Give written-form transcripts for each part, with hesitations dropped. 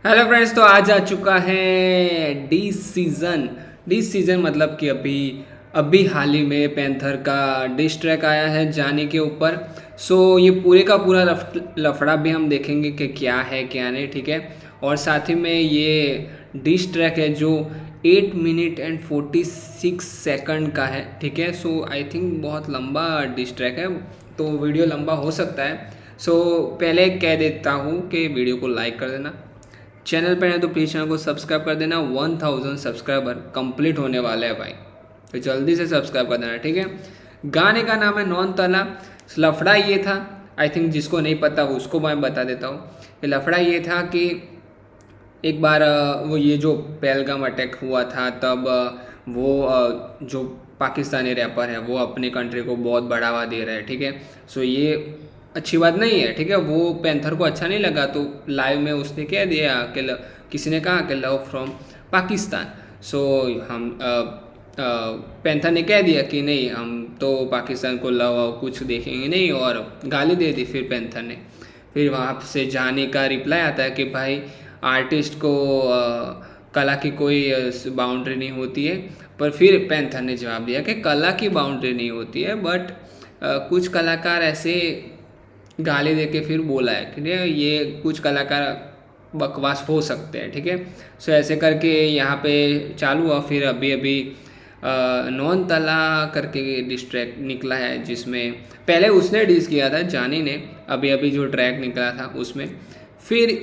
Hello friends, तो आज आ चुका है डी सीज़न मतलब कि अभी अभी हाल ही में पैंथर का डिस ट्रैक आया है जानी के ऊपर। सो ये पूरे का पूरा लफड़ा भी हम देखेंगे कि क्या है क्या नहीं, ठीक है। और साथ ही में ये डिस ट्रैक है जो 8 मिनट एंड 46 सेकंड का है, ठीक है। सो आई थिंक बहुत लंबा डिस ट्रैक है, तो वीडियो लंबा हो सकता है। सो पहले कह देता हूँ कि वीडियो को लाइक कर देना, चैनल पर है तो प्लीज़ चैनल को सब्सक्राइब कर देना। 1000 सब्सक्राइबर कंप्लीट होने वाले हैं भाई, तो जल्दी से सब्सक्राइब कर देना, ठीक है। गाने का नाम है नॉन तला। लफड़ा ये था, आई थिंक जिसको नहीं पता उसको मैं बता देता हूँ। ये लफड़ा ये था कि एक बार वो ये जो पहलगाम अटैक हुआ था तब वो जो पाकिस्तानी रैपर है वो अपने कंट्री को बहुत बढ़ावा दे रहे हैं, ठीक है। सो ये अच्छी बात नहीं है, ठीक है। वो पैंथर को अच्छा नहीं लगा तो लाइव में उसने कह दिया कि किसी ने कहा कि लव फ्रॉम पाकिस्तान। सो हम पैंथर ने कह दिया कि नहीं, हम तो पाकिस्तान को लव कुछ देखेंगे नहीं, और गाली दे दी फिर पैंथर ने। फिर वहाँ से जाने का रिप्लाई आता है कि भाई आर्टिस्ट को कला की कोई बाउंड्री नहीं होती है। पर फिर पैंथर ने जवाब दिया कि कला की बाउंड्री नहीं होती है, बट कुछ कलाकार ऐसे गाली दे के फिर बोला है कि ये कुछ कलाकार बकवास हो सकते हैं, ठीक है। सो ऐसे करके यहाँ पे चालू हुआ। फिर अभी अभी नॉन तला करके डिस ट्रैक निकला है, जिसमें पहले उसने डिस किया था जानी ने, अभी अभी जो ट्रैक निकला था उसमें फिर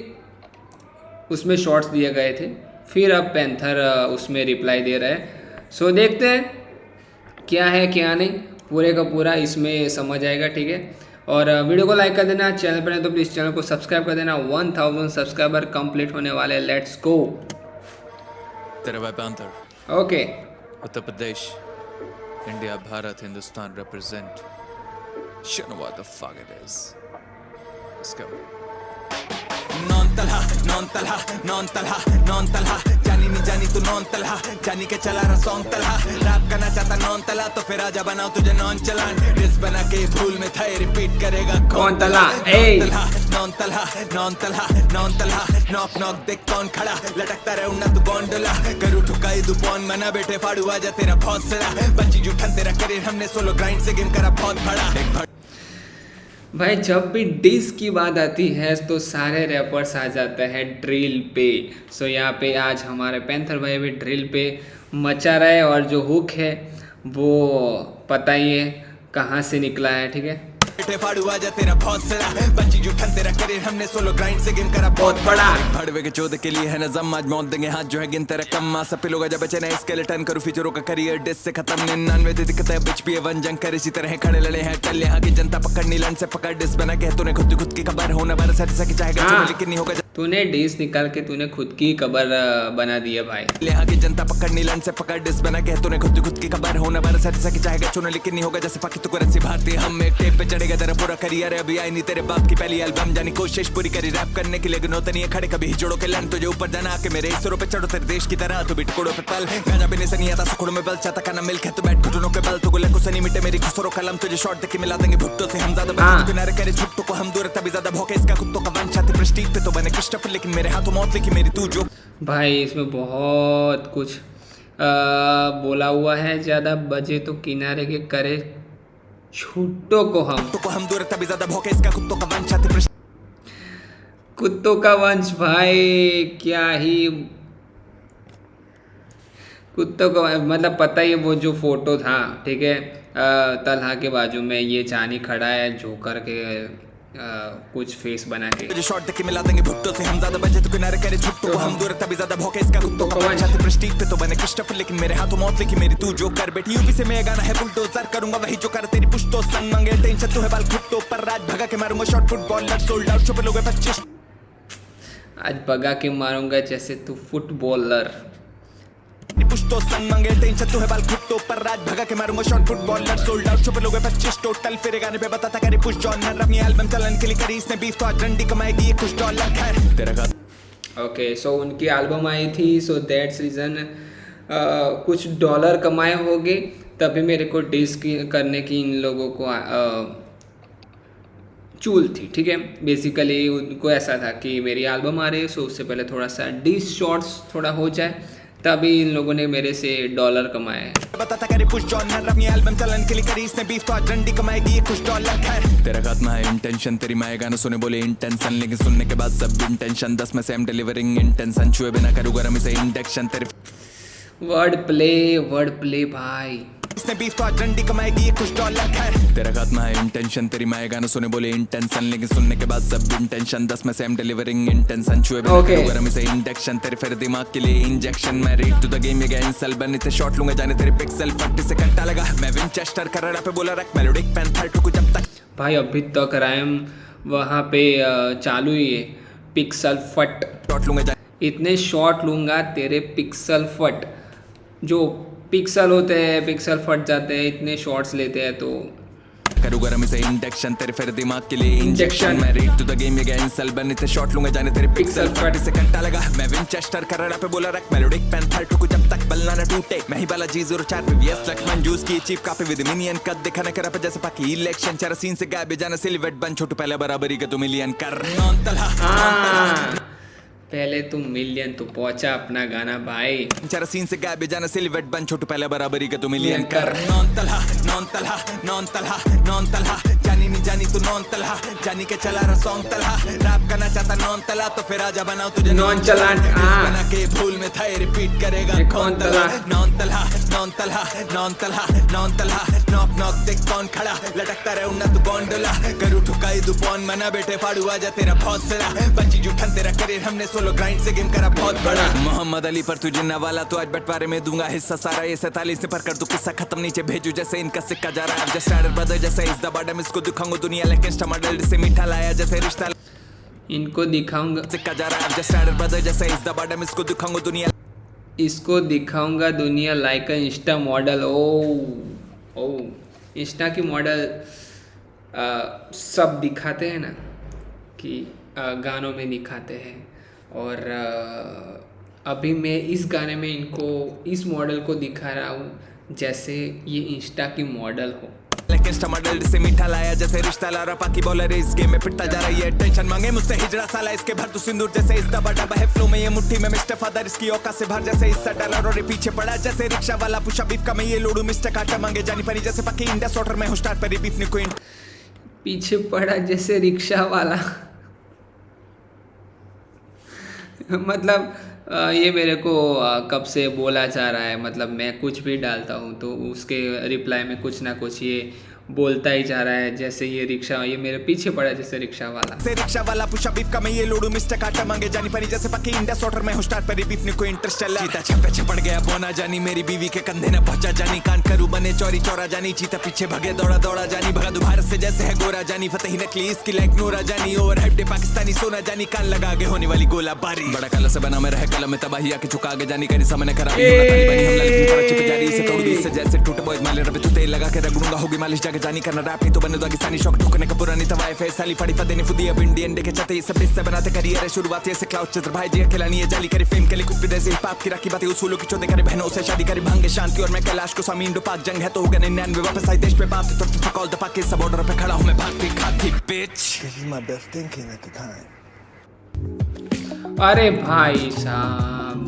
उसमें शॉर्ट्स दिए गए थे, फिर अब पैंथर उसमें रिप्लाई दे रहा है। सो देखते हैं क्या है क्या नहीं, पूरे का पूरा इसमें समझ आएगा, ठीक है। और वीडियो को लाइक कर देना, चैनल पर है तो प्लीज़ चैनल को सब्सक्राइब कर देना। 1000 सब्सक्राइबर कंप्लीट होने वाले, लेट्स गो। तेरा भाई panther, okay, Uttar Pradesh, India, Bharat, Hindustan represent. You know what the fuck it is. Let's go. Non Talha, non Talha, non Talha, non Talha, जानी नहीं जानी तू नॉन तलहा, जानी के चला रहा सॉन्ग तलहा, रैप करना चाहता नॉन तला तो फिर आजा बनाओ तुझे नॉन चलान, डिस बना के भूल में था रिपीट करेगा कौन तला, non Talha, non Talha, non Talha, knock knock देख कौन खड़ा, लटकता रहे उन्ना तू गोंडोला, करू ठुकाई तू पौन मना बेटे फाड़ू आजा तेरा बहुत सड़ा, बच्ची जूठन तेरा करियर हमने सोलो ग्राइंड से गेम करा बहुत बड़ा। भाई जब भी डिस की बात आती है तो सारे रैपर्स आ जाते हैं ड्रिल पे। सो यहाँ पे आज हमारे पैंथर भाई भी ड्रिल पे मचा रहा है, और जो हुक है वो पता ही है कहाँ से निकला है, ठीक है। फाड़ू आजा तेरा बहुत सड़ा, बच्ची जूठन तेरा करियर हमने सोलो ग्राइंड से गेम करा बहुत बड़ा, भड़वे के चौदह के लिए है नजम, आज मौत देंगे हाथ जो है गिन तेरा कम, मां सब लोग जब बचे ना स्केलेटन करू फीचरों का करियर डिस से खत्म, 99 दिक्कत है बिच भी वन जंग कर इसी तरह खड़े लड़े हैं टल, यहाँ की जनता पकड़नी लन से पकड़ डिस बना के तूने खुद की खबर होना बरस सके चाहेगा लेकिन नहीं होगा, तूने डिस निकाल के तूने खुद की खबर बना दी है भाई। यहाँ की जनता पकड़नी लन से पकड़ डिस बना के तूने खुद की खबर होना बरस सके चाहेगा चुना लेकिन नहीं होगा जैसे पाकि तू करंसी भारतीय, हम एक टेप पे चढ़ेगा तेरा पूरा करियर, अभी आई नहीं तेरे बाप की पहली एल्बम, जानी कोशिश पूरी करी रैप करने के लिए गनोते नहीं खड़े कभी जोड़ो के लन, तुझे ऊपर जाना आके मेरे इसरों पे चढ़ो तेरे देश की तरह, तू भी टुकड़ों पे पल गाना भी नहीं आता सुखड़ों में बल चाहता खाना मिल तो बैठ घुटनों के बल, तो गुले को सनी मिटे मेरी खुसरों कलम, तुझे शॉर्ट देके मिला देंगे भुट्टो से हम ज्यादा किनारे करे छुट्टो को हम दूर तभी ज्यादा भोके इसका कुत्तों का वंश छाती प्रेस्टीज पे तो बने क्रिस्टोफर, लेकिन मेरे हाथों मौत लिखी मेरी तू जो भाई इसमें बहुत कुछ बोला हुआ है, ज़्यादा बजे तो किनारे के करे छुट्टो को हम दूर तभी ज्यादा भोके इसका कुत्तों का वंश छाती कुत्तों का वंश। भाई क्या ही कुत्तों का मतलब पता ही है, वो जो फोटो था, ठीक है, तलहा के बाजू में ये जानी खड़ा है जोकर के कुछ फेस बना के, तुझे शॉर्ट देके मिला देंगे भुट्टो से हम ज्यादा बजे तो किनारे करे छुट्टो को हम दूर तभी ज्यादा भोके इसका कुत्तों का वंश छाती प्रेस्टीज पे तो बने क्रिस्टोफर, लेकिन मेरे हाथों मौत लिखी मेरी तू जो कर बैठी, यूपी से मैं गाना है बुलडोजर करूंगा वही जो कर तेरी पुश्तो संग मांगे टेंशन तू है बाल खुट्टो पर राज भगा के मारूंगा शॉट फुटबॉलर सोल्ड आउट छुपे लोग 25 आज भगा के मारूंगा जैसे तू फुटबॉलर, पुश्तो संग मांगे टेंशन तू है बाल खुट्टो पर राज भगा के मारूंगा शॉट फुटबॉलर सोल्ड आउट छुपे लोग 25 टोटल, फिर गाने पे बताता करे पुश जॉन अपनी एल्बम चलन के लिए करी इसने बीफ तो आज रंडी कमाएगी ये कुछ डॉलर खैर तेरा। ओके, सो उनकी एल्बम आई थी, सो दैट्स रीज़न कुछ डॉलर कमाए होंगे तभी मेरे को डिस करने की इन लोगों को चूल थी, ठीक है। बेसिकली उनको ऐसा था कि मेरी एल्बम आ रही है, सो उससे पहले थोड़ा सा डिस शॉर्ट्स थोड़ा हो जाए, तभी इन लोगों ने मेरे से डॉलर कमाए हैं। बताता करे पुश जॉनर अपनी एल्बम चलन के लिए करी इसने बीफ तो आज रंडी कमाएगी ये कुछ डॉलर खैर तेरा खात्मा है इंटेंशन तेरी माए गाना सुने बोले इंटेंशन लेकिन सुनने के बाद सब इंटेंशन 10 में से I'm delivering इंटेंशन छुए बिना करूँगा रमी से इंडेक्शन तेरे वर्ड प्ले भाई। इसने बीफ तो आज रंडी कमाएगी ये कुछ डॉलर खैर तेरा खात्मा है इंटेंशन तेरी माए गाना सुने बोले इंटेंशन लेकिन सुनने के बाद सब इंटेंशन 10 में से I'm delivering इंटेंशन छुए बिना करूँगा रमी से इंडेक्शन तेरे फिर दिमाग के लिए इंजेक्शन मैं रीड टू द गेम ये गैन सल बने थे शॉट लूंगा जाने तेरे पिक्सल 40 से घंटा लगा मैं विंचेस्टर कनाडा पे बोला रख मेलोडिक पैंथर टू जब तक भाई अभी तक रैम वहाँ पे चालू ही है। पिक्सल फट शॉट लूंगा इतने शॉट लूँगा तेरे पिक्सल फट, जो पिक्सल होते हैं पिक्सल फट जाते हैं, इतने शॉट्स लेते हैं तो करूँगा रमी से इंडेक्शन तेरे फिर दिमाग के लिए इंजेक्शन मैं रीड टू द गेम ये गैन सल बने थे शॉट लूंगा जाने तेरे पिक्सल 40 से घंटा लगा मैं विंचेस्टर कनाडा पे बोला रख मेलोडिक पैंथर टू जब तक बलना न टूटे मैं ही बाला G04 VVS लक्ष्मण जूस की चीफ कापी विद मिनियन कद दिखा न करा पे जैसे पाकी इलेक्शन चारा सीन से गायब जाना सिलवेट बन छोटू पहले बराबरी का 2 मिलियन कर नॉन तलहा पहले तुम मिलियन तो पहुंचा अपना गाना भाई। चारा सीन से गायब जाना सिलवेट बन छोटू पहले बराबरी का 2 मिलियन कर non Talha non Talha non Talha non Talha जानी नहीं जानी तू नॉन तलहा जानी के चला रहा सॉन्ग तलहा रैप करना चाहता नॉन तला तो फिर आजा बनाओ तुझे नॉन चलान बना के भूल में था रिपीट करेगा कौन Talha non Talha non Talha non Talha non Talha knock knock देख कौन खड़ा लटकता रहे उन्ना तू कौन डोला करू ठुकाई दू पौन मना बेटे फाड़ू आजा तेरा बहुत सरा बची जुठन तेरा करियर हमने सोलो ग्राइंड से गेम करा बहुत बड़ा मोहम्मद अली पर तुझे ना वाला तो आज बंटवारे में दूंगा हिस्सा सारा ये 47 पर कर दू किस्सा खत्म नीचे भेजू जैसे इनका सिक्का जा रहा है जैसे स्टार्टर ब्रदर जैसे इस द बॉटम इसको दिखाऊंगा दुनिया लेकिन टमाटर से मीठा लाया जैसे रिश्ता इनको दिखाऊंगा सिक्का जा रहा है जैसे स्टार्टर ब्रदर जैसे इस द बॉटम इसको दिखाऊंगा दुनिया इसको दिखाऊंगा दुनिया लाइक इंस्टा मॉडल। ओ इंस्टा की मॉडल सब दिखाते हैं ना कि गानों में दिखाते हैं, और अभी मैं इस गाने में इनको इस मॉडल को दिखा रहा हूँ जैसे ये इंस्टा की मॉडल हो। लेकिन टमाटर से मीठा लाया जैसे रिश्ता ला रहा पाकी बॉलर इस गेम में पिटता जा रही है टेंशन मांगे मुझसे हिजड़ा साला इसके भर तू सिंदूर जैसे इस दबा डबा है फ्लो में ये मुट्ठी में मिस्टर फादर इसकी औकात से भर जैसे इस डॉलर और पीछे पड़ा जैसे रिक्शा वाला पुशा बीफ का मैं ये लोडू मिस्टर काटा मांगे जानी परी जैसे पक्की इंडिया सॉटर में हूँ स्टार्ट पर बीफ ने क्वीन पीछे पड़ा जैसे रिक्शा वाला मतलब ये मेरे को कब से बोला जा रहा है, मतलब मैं कुछ भी डालता हूँ तो उसके रिप्लाई में कुछ ना कुछ ये बोलता ही जा रहा है जैसे ये रिक्शा, ये मेरे पीछे पड़ा जैसे रिक्शा वाला पुशा बीफ का मैं ये लोडू मिस्टर काटा मांगे जानी परी जैसे पक्की इंडिया सॉटर में हूँ स्टार्ट पर बीफ ने कोई इंटरस्टेलर चीता छप्पे छपड़ गया बोना जानी मेरी बीवी के कंधे न पहुंचा जानी कान करू बने चौरी चौरा जानी चीता पीछे भगे दौड़ा दौड़ा जानी भगा भारत से जैसे है गोरा जानी फतेही नकली इसकी लाइक नूरा जानी ओवर हाइप्ड पाकिस्तानी सोना जानी कान लगा आगे होने वाली गोला बारी बड़ा कलर से बना मैं रह कलम में तबाही आके चुका आगे जानी करी सामने करा जैसे टूटे बॉयज माले रबे तू तेल लगा के रगड़ूंगा होगी मालिश जाके जानी करना रैप नहीं तो बने दागिस्तानी शौक ठोकने का पुरानी तवाए फेस साली फड़ी फदेने फुदी अब इंडियन देखे चाहते ये सब से बनाते करियर है शुरुआत ऐसे क्लाउड चित्र भाई जी खिलानी है जाली करे फेम के लिए कुछ भी जैसे पाप की राखी बातें उसूलों की चोदे करे बहनों से शादी करे भांगे शांति और मैं कैलाश को सामीन दो पाक जंग है तो होगा 99 वापस आई देश पे बात तो फक ऑल द पाक सब बॉर्डर पे खड़ा हूं मैं भागती खाती बिच This is my best thinking at the time. अरे भाई साहब,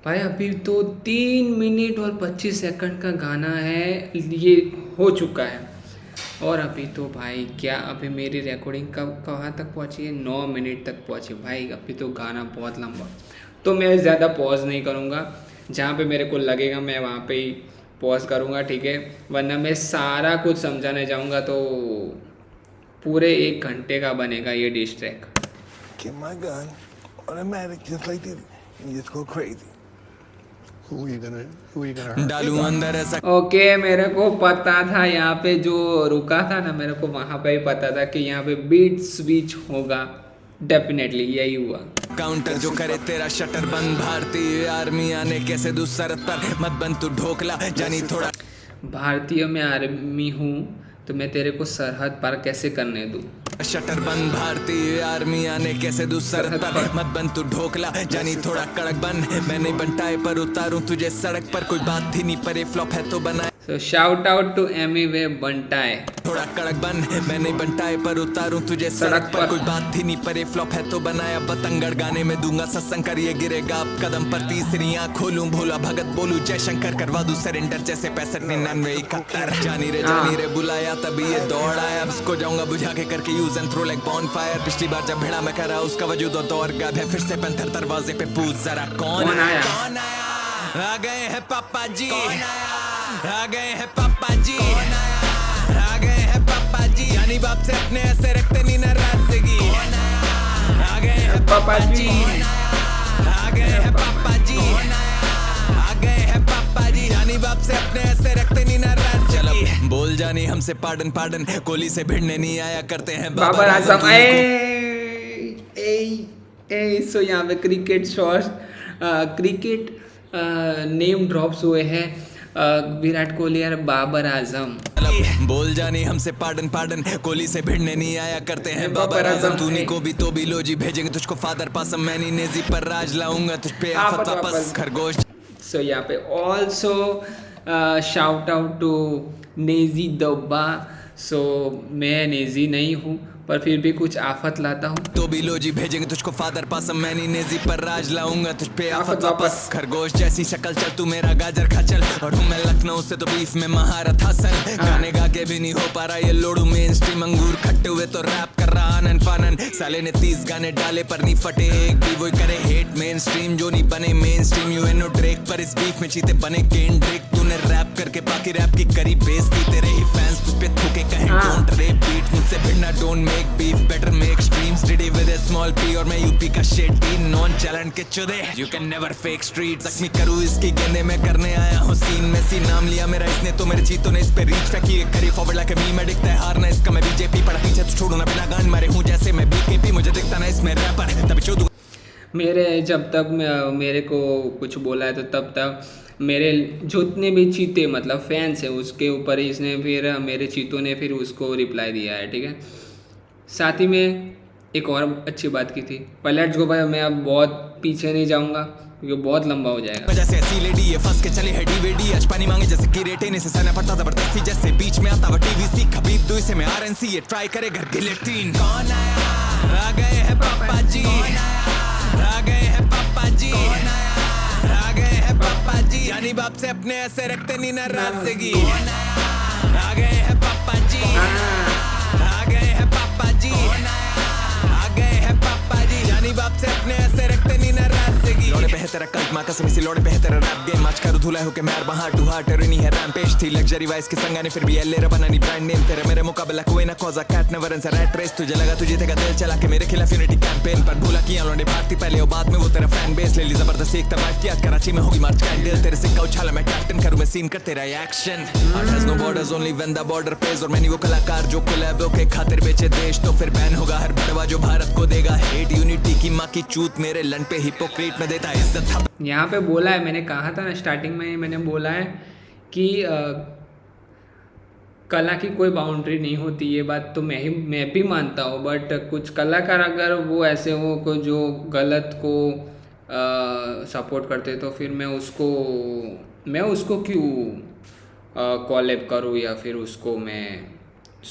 भाई अभी तो 3 मिनट और 25 सेकंड का गाना है, ये हो चुका है। और अभी तो भाई क्या अभी मेरी रिकॉर्डिंग कहाँ तक पहुँची है? 9 मिनट तक पहुँची भाई। अभी तो गाना बहुत लंबा, तो मैं ज़्यादा पॉज नहीं करूँगा। जहाँ पे मेरे को लगेगा मैं वहाँ पे ही पॉज करूँगा, ठीक है? वरना मैं सारा कुछ समझाने जाऊँगा तो पूरे 1 घंटे का बनेगा ये diss track. Get my gun, automatic, just like this, and just go crazy. Who are you gonna hurt? डालू अंदर ऐसा ओके, मेरे को पता था यहाँ पे जो रुका था ना, मेरे को वहाँ पे ही पता था कि यहाँ पे बीट स्विच होगा, डेफिनेटली यही हुआ। काउंटर जो करे तेरा शटर बंद, भारतीय आर्मी आने कैसे दूसरत पर मत बन तू ढोकला जानी थोड़ा। भारतीय में आर्मी हूँ तो मैं तेरे को सरहद पार कैसे करने दूँ? शटर बंद, भारतीय आर्मी आने कैसे दूं सरहद पर, मत बन तू ढोकला जानी थोड़ा कड़क बन, मैं नहीं बनटाए पर उतारूं तुझे सड़क पर, कोई बात ही नहीं पर ये फ्लॉप है तो बनाए। So shout out to Emiway बंटाए। थोड़ा कड़क बन, मैं नहीं बनटाए पर उतारूं तुझे सड़क पर, कोई बात ही नहीं पर ये फ्लॉप है तो बनाया। बतंगड़ गाने में दूंगा सत्संग कर, ये गिरेगा आप कदम पर, तीसरी आंख खोलूं भोला भगत बोलूं जय शंकर, करवा दूं सरेंडर जैसे 65-99-71। जानी रे बुलाया तभी ये दौड़ आया, अब इसको जाऊंगा बुझा के करके use and throw like bonfire. पिछली बार जब भिड़ा मैं करा उसका वजूद और दौर गायब है, फिर से पैंथर दरवाजे पे पूछ जरा कौन आया। आ गए हैं पापा जी, आ गए हैं पापा जी, आ गए हैं पापा जी, यानी बाप से अपने ऐसे रखते नहीं नाराजगी। आ गए हैं पापा जी, आ गए हैं पापा जी, आ गए हैं पापा जी, यानी बाप से अपने ऐसे रखते नहीं नाराजगी। चलो बोल जानी हमसे पार्डन पार्डन, कोहली से भिड़ने नहीं आया करते हैं बाबर आजम। सो यहाँ पे cricket shots, cricket name drops हुए हैं, विराट कोहली और बाबर आजम। बोल जानी हमसे पार्डन पार्डन, कोहली से भिड़ने नहीं आया करते हैं बाबर आजम। तूने को भी तो भी लो जी, भेजेंगे तुझको फादर पासम, मैं नहीं नेजी पर राज लाऊंगा तुझ पे आफत वापस खरगोश। सो यहाँ पे also shout out to Naezy दब्बा। सो मैं नेजी नहीं हूँ पर फिर भी कुछ आफत लाता हूँ। तो भी लो जी, भेजेंगे तुझको फादर पासम, मैं नहीं नेजी पर राज लाऊंगा तुझ पे आफत वापस खरगोश जैसी शक्ल, चल तू मेरा गाजर खा चल, और हूँ मैं लखनऊ से तो बीफ में महारत हासिल। गाने गा के भी नहीं हो पा रहा ये लोडू मेन स्ट्रीम, अंगूर खट्टे हुए तो रैप कर रहा आनन फानन। साले ने 30 गाने डाले पर नहीं फटे एक भी, वही करे हेट मेन स्ट्रीम जो नहीं बने main stream. You know Drake पर इस बीफ में चीते बने केन ड्रेक, तूने रैप करके बाकी रैप की करी बेइज्जती, तेरे ही फैंस तुझ पे थूके कहें डोंट रेप बीट, मुझसे भिड़ना don't make beef, better make streams, diddy with a small p, और मैं यूपी का shit teen, non challenge के चुदे, you can never fake streets। जख्मी करूँ इसकी गेंदे में करने आया हूँ सीन में सी, नाम लिया मेरा इसने तो मेरे चीतों ने इस पे रीच फेंकी, करी फॉरवर्ड लाके मी में दिखता है हारना इसका, मैं बीजेपी पड़ा पीछे तो छोड़ू ना बिना गान मारे हूँ जैसे मैं बीकेपी, मुझे दिखता ना इसमें रैपर तभी चोदू। मेरे जब तक मेरे को कुछ बोला है तो तब तक मेरे जितने भी चीते मतलब फैंस हैं उसके ऊपर ही इसने फिर मेरे चीतों ने फिर उसको रिप्लाई दिया है, ठीक है। साथ ही में एक और अच्छी बात की थी, पर लेट्स गो भाई, मैं अब बहुत पीछे नहीं जाऊंगा क्योंकि बहुत लंबा हो जाएगा। जैसे ऐसी लेडी ये फंस के चले है डीवीडी, आज पानी मांगे जैसे कि रेटे ने से सहना पड़ता जबरदस्ती, जैसे बीच में आता वो टीवीसी खबीब दो इसे मैं आरएनसी, ये ट्राई करे घर गिलेटिन। कौन आया? आ गए हैं पापा जी, आ गए हैं पापा जी, आ गए हैं पापा जी, यानी बाप से अपने ऐसे रखते नहीं नाराजगी। आ गए हैं पापा जी, आ गए हैं पापा जी, आ गए हैं पापा जी, यानी बाप से अपने ऐसे रखते नहीं नाराजगी। लौड़े पे है तेरा कल्ट माँ कसम इसी लौड़े पे है तेरा रैप गेम, आज करूँ धुला हो के मैं हार्ट टू हार्ट नहीं है रैम्पेज, थी लग्जरी वाइज के संगाने फिर भी एल बना नहीं ब्रांड नेम, तेरे मेरे मुकाबला कोई ना Doja cat never and rat race, तुझे लगा तुझे तेरा दिल चला के मेरे खिलाफ यूनिटी कैंपेन पर भूला किया लौंडे भारती पहले और बाद में वो तेरा फैन बेस ले ली जबरदस्ती एक तरफ किया, कराची में होगी मार्च कैंडल, तेरे सिक्का उछाला मैं कैप्टन करूँ मैं सीन कर तेरा action. Art has no borders only when the border pays, और मैंने वो कलाकार जो कोलैबो के खातिर बेचे देश, तो फिर बैन होगा हर बड़वा जो भारत को देगा हेट, यूनिटी की माँ की चूत मेरे लन पे हिपोक्रेट में देता इज्जत। यहाँ पे बोला है, मैंने कहा था ना स्टार्टिंग में, मैंने बोला है कि कला की कोई बाउंड्री नहीं होती, ये बात तो मैं भी मानता हूँ, बट कुछ कलाकार अगर वो ऐसे हो को जो गलत को सपोर्ट करते तो फिर मैं उसको क्यों कॉलेब करूँ या फिर उसको मैं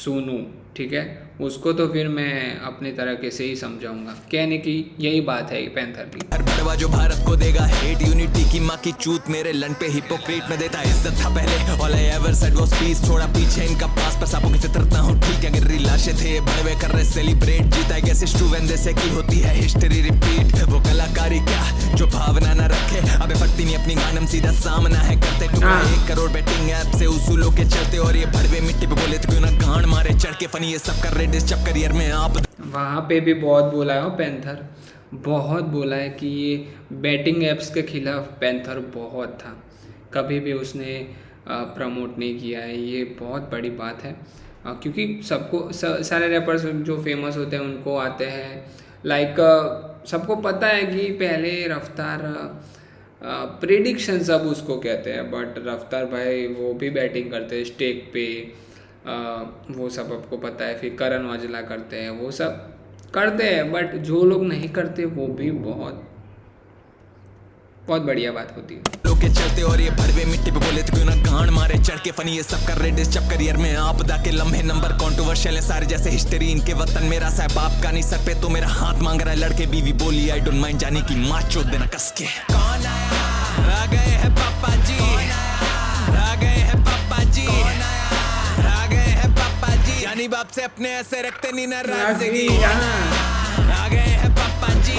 सुनूँ, ठीक है। उसको तो फिर मैं अपने तरीके से ही समझाऊंगा, कहने की यही बात है पैंथर की। हर बड़वा जो भारत को देगा हेट, यूनिटी की माँ की चूत मेरे लन पे हिपोक्रेट में देता इज्जत था पहले, all I ever said was peace, थोड़ा पीछे इनका पास पर सांपों की फितरत ना हो ठीक है, गिर लाशें थे बड़े कर रहे सेलिब्रेट, जीता है कैसे स्टूवेंदे से की होती है हिस्ट्री रिपीट, वो कलाकारी क्या जो भावना ना रखे, अबे फटती नहीं अपनी गानम सीधा सामना है करते टुकड़ा 1 करोड़ बैटिंग ऐप से उसूलों के चलते, और ये भड़वे मिट्टी पे बोले तो क्यों ना गांड मारे चढ़ के फनी, ये सब कर रहे डिस्टर्ब करियर में आप। वहाँ पे भी बहुत बोला है पैंथर, बहुत बोला है कि ये बैटिंग ऐप्स के खिलाफ पैंथर बहुत था, कभी भी उसने प्रमोट नहीं किया है, ये बहुत बड़ी बात है। क्योंकि सबको सारे रैपर्स जो फेमस होते हैं उनको आते हैं, लाइक सबको पता है कि पहले रफ्तार प्रेडिक्शन सब उसको कहते हैं, बट रफ्तार भाई वो भी बैटिंग करते हैं स्टेक पे, वो सब आपको पता है। फिर करण औजला करते हैं, वो सब करते हैं, बट जो लोग नहीं करते वो भी बहुत बहुत बढ़िया बात होती है। लोग के चलते और ये भरवे मिट्टी पे बोले तो क्यों ना गांड मारे चढ़ के फनी ये सब कर रहे डिस्टर्ब करियर में आपदा के लम्हे नंबर कॉन्ट्रोवर्शियल है सारे जैसे हिस्ट्री इनके वतन मेरा सा बाप का नहीं सर पे तो मेरा हाथ मांग रहा है लड़के बीवी बोली आई डोंट माइंड जाने की माँ चोद देना कस के। कौन आया आ गए हैं पापा जी, आ गए हैं पापा जी, आ गए हैं पापा जी, जानी बाप से अपने ऐसे रखते नहीं नाराजगी। आ गए हैं पापा जी,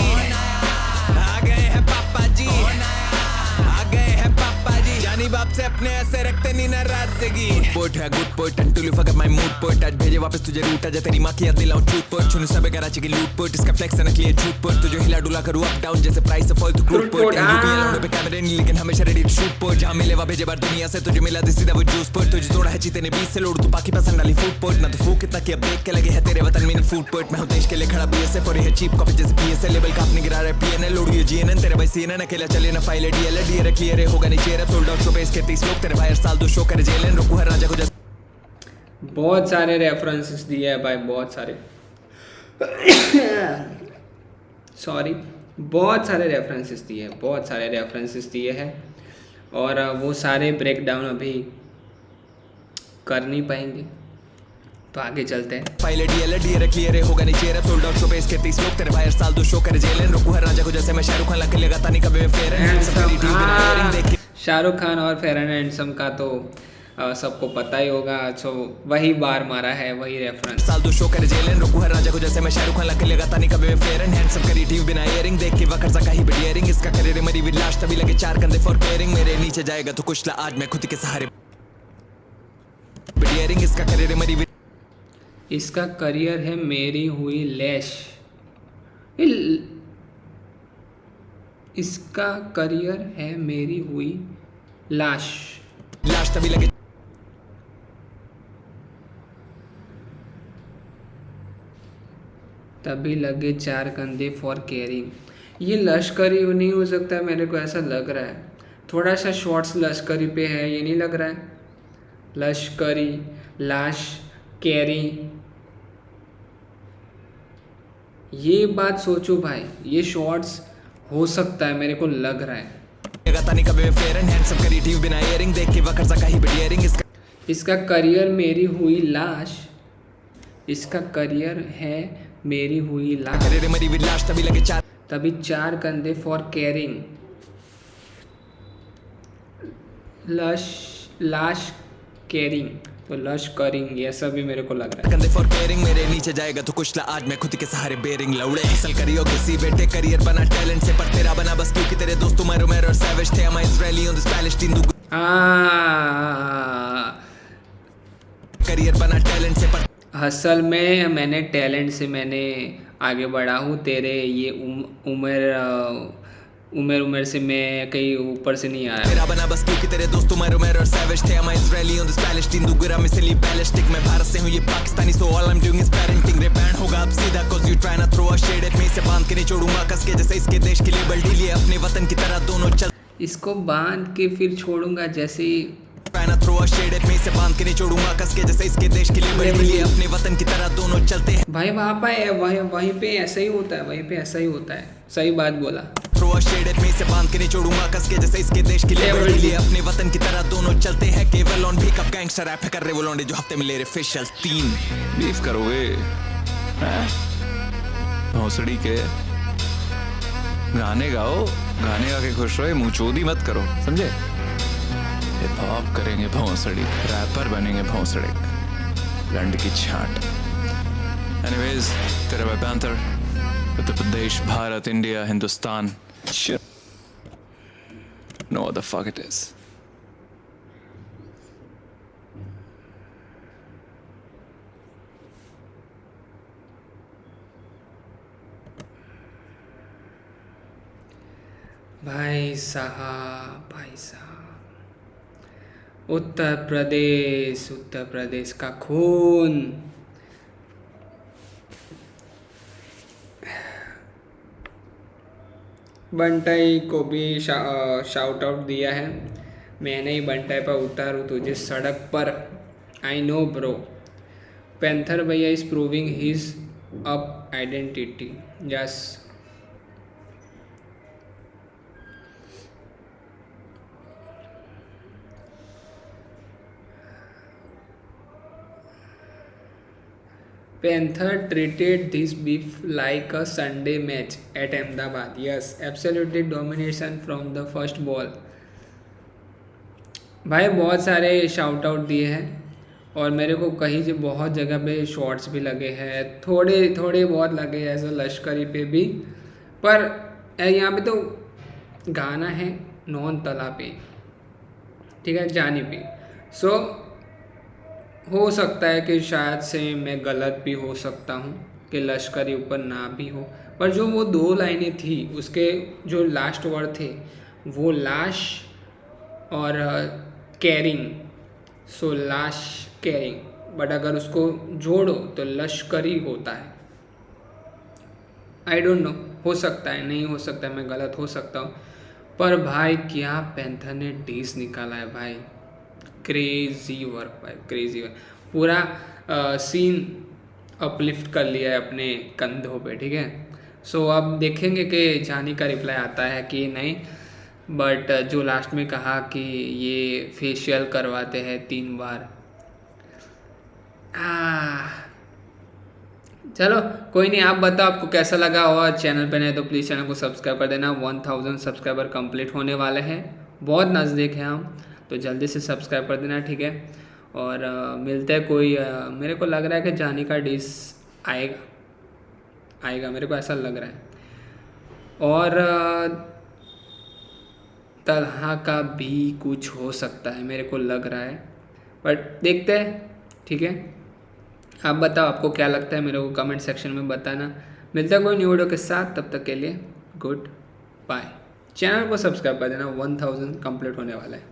आ गए हैं पापा जी, आ गए हैं पापा जी, जानी बाप से अपने ऐसे रखते नहीं नाराजगी। पोट है गुड पोट until you forget my mood पोट आज भेजे वापस तुझे रूट आजा तेरी माँ की याद दिलाऊं झूठ पोट छुनू सब कराची की लूट पोट इसका फ्लेक्स है नकली झूठ पोट तुझे हिला डुला करूँ अप डाउन जैसे प्राइस फॉल तू क्रूड पोट यूपी पे कैमरे नहीं लेकिन हमेशा रेडी टू शूट पोट जहाँ मिले वहाँ भेजे बार दुनिया से तुझे मिला दे सीधा वो जूस पोट तुझे तोड़ा है चीते ने 20 से लोड तू बाकी पसंद डाली फूड पोट ना तो फूक कितना कि अब देख के लगे है तेरे वतन में नहीं फूड पोट मैं हूँ देश के लिए खड़ा बीएसएफ और ये चीप कॉपी जैसे पीएसएल लेवल का अपने गिरा रहा है पीएनएल लोड ये जीएनएन तेरे भाई सीएनएन अकेला चले ना फाइल डीएल डीएर क्लियर होगा नहीं चेहरा सोल्ड आउट शो पे इसके 30 लोग तेरे भाई हर साल 2 शो करे जेलन रोकू हर राजा को बहुत सारे रेफरेंसेस दिए हैं भाई, बहुत सारे सॉरी बहुत सारे रेफरेंसेस दिए हैं, बहुत सारे रेफरेंसेस दिए हैं और वो सारे ब्रेक डाउन अभी कर नहीं पाएंगे तो आगे चलते हैं। फाइल डीएल डीएर क्लियर होगा नहीं चेहरा सोल्ड आउट शो पे इसके 30 लोग तेरे भाई हर साल 2 शो करे जेलन रोकू हर राजा को जैसे मैं शाहरुख खान लग लगाता नहीं कभी फेयर एंड शाहरुख खान और फेयर एंड हैंडसम का तो सबको पता ही होगा। सो वही बार मारा है, वही रेफरेंस। साल 2 शो करे जेलन रोकू हर राजा को जैसे मैं शाहरुख खान लग लगाता नहीं कभी फेयर एंड हैंडसम करी टीव बिना इयरिंग देख के वकर सा कहीं बियरिंग इसका करियर मरी विद लास्ट तभी लगे 4 कंधे फॉर केयरिंग मेरे नीचे जाएगा तो कुछ ला आज मैं खुद के सहारे बियरिंग इसका करियर मरी इसका करियर है मेरी हुई लैश, इसका करियर है मेरी हुई लाश, लाश तभी लगे तभी लगे 4 कंधे फॉर केयरिंग। ये लश्करी नहीं हो सकता है, मेरे को ऐसा लग रहा है थोड़ा सा शॉर्ट्स लश्करी पे है, ये नहीं लग रहा है? लश्करी, लाश, कैरी, ये बात सोचो भाई, ये शॉर्ट्स हो सकता है, मेरे को लग रहा है। इसका करियर मेरी हुई लाश, इसका करियर है मेरी हुई लाश, तभी 4 कंधे फॉर केयरिंग, लाश केयरिंग, तो लश करिंग, ये सब भी मेरे को लग रहा है। कंधे फॉर केयरिंग मेरे नीचे जाएगा तो कुछ ला आज मैं खुद के सहारे बेरिंग लौड़े असल करियो किसी बेटे करियर बना टैलेंट से पर तेरा बना बस क्योंकि तेरे दोस्त तुम्हारे मेरे और सैवेज थे मैं इजरायली ऑन दिस पैलेस्टीन दू करियर बना टैलेंट से पर असल में मैंने टैलेंट से मैंने आगे बढ़ा हूँ, तेरे ये उम्र से मैं कहीं ऊपर से नहीं आया। तेरा बना बस क्योंकि तेरे दोस्त तुम्हारे मेरे और सैवेज थे मैं इजरायली ऑन दिस पैलेस्टीन दुगरा मिसली बैलिस्टिक मैं भारत से हूँ ये Pakistani so all I am doing is parenting रे बैंड होगा अब सीधा cause you try to throw a shade at me से बांध के नहीं छोड़ूंगा कस के जैसे इसके देश के लिए बल्टी लिए अपने वतन की तरह दोनों चल इसको बांध के फिर छोड़ूंगा जैसे try to throw a shade at me से बांध के नहीं छोड़ूंगा कस के जैसे इसके देश के लिए बल्टी लिए अपने वतन की तरह दोनों चलते हैं भाई। वहीं पे ऐसा ही होता है, वहीं पे ऐसा ही होता है, सही बात बोला। Throw a shade at me से बांध के नहीं छोड़ूंगा कस के जैसे इसके देश के लिए बल्टी लिए अपने वतन की तरह दोनों चलते हैं केवल ऑन भी कब गैंगस्टर रैप कर रहे वो लौंडे जो हफ्ते में ले रहे फेशियल 3 बीफ करोगे भौंसड़ी के गाने गाओ, गाने गा के खुश रहो, मुंहचोदी मत करो, समझे? हिप हॉप करेंगे भौंसड़ी, रैपर बनेंगे भौंसड़ी, लंड की छाट। एनीवेज तेरा भाई panther, Uttar Pradesh, Bharat, India, Hindustan, shit, no what the fuck it is. भाई साहब, उत्तर प्रदेश का खून। बंटाई को भी शाउट आउट दिया है, मैंने ही बंटाई पर उतारूँ तुझे सड़क पर, आई नो ब्रो। पैंथर भैया is proving his up identity. Yes. Panther treated this beef like a Sunday match at Ahmedabad. Yes, absolutely domination from the first ball. भाई बहुत सारे शाउट आउट दिए हैं और मेरे को कहीं से बहुत जगह पे शॉर्ट्स भी लगे हैं, थोड़े थोड़े बहुत लगे हैं ऐसे लश्करी पे भी, पर यहाँ पे तो गाना है नॉन तला पे, ठीक है, जानी पे. सो हो सकता है कि शायद से मैं गलत भी हो सकता हूँ कि लश्करी ऊपर ना भी हो, पर जो वो 2 लाइनें थी उसके जो लास्ट वर्ड थे वो लाश और कैरिंग. सो लाश कैरिंग, बट अगर उसको जोड़ो तो लश्करी होता है. आई डोंट नो, हो सकता है, नहीं हो सकता है, मैं गलत हो सकता हूँ, पर भाई क्या पैंथर ने डीस निकाला है भाई. क्रेजी वर्क भाई, क्रेजी वर्क. पूरा सीन अपलिफ्ट कर लिया है अपने कंधों पे, ठीक है. सो अब देखेंगे कि जानी का रिप्लाई आता है कि नहीं, बट जो लास्ट में कहा कि ये फेशियल करवाते हैं 3 बार. चलो कोई नहीं, आप बताओ आपको कैसा लगा, और चैनल पे नहीं तो प्लीज़ चैनल को सब्सक्राइब कर देना. 1000 सब्सक्राइबर कंप्लीट होने वाले हैं, बहुत नज़दीक हैं हम, तो जल्दी से सब्सक्राइब कर देना, ठीक है. और मिलते हैं कोई मेरे को लग रहा है कि जानी का डिश आएगा, मेरे को ऐसा लग रहा है. और तलहा का भी कुछ हो सकता है, मेरे को लग रहा है, बट देखते हैं, ठीक है. आप बताओ आपको क्या लगता है, मेरे को कमेंट सेक्शन में बताना. मिलता है कोई न्यू वीडियो के साथ, तब तक के लिए गुड बाय. चैनल को सब्सक्राइब कर देना, 1000 कंप्लीट होने वाला है.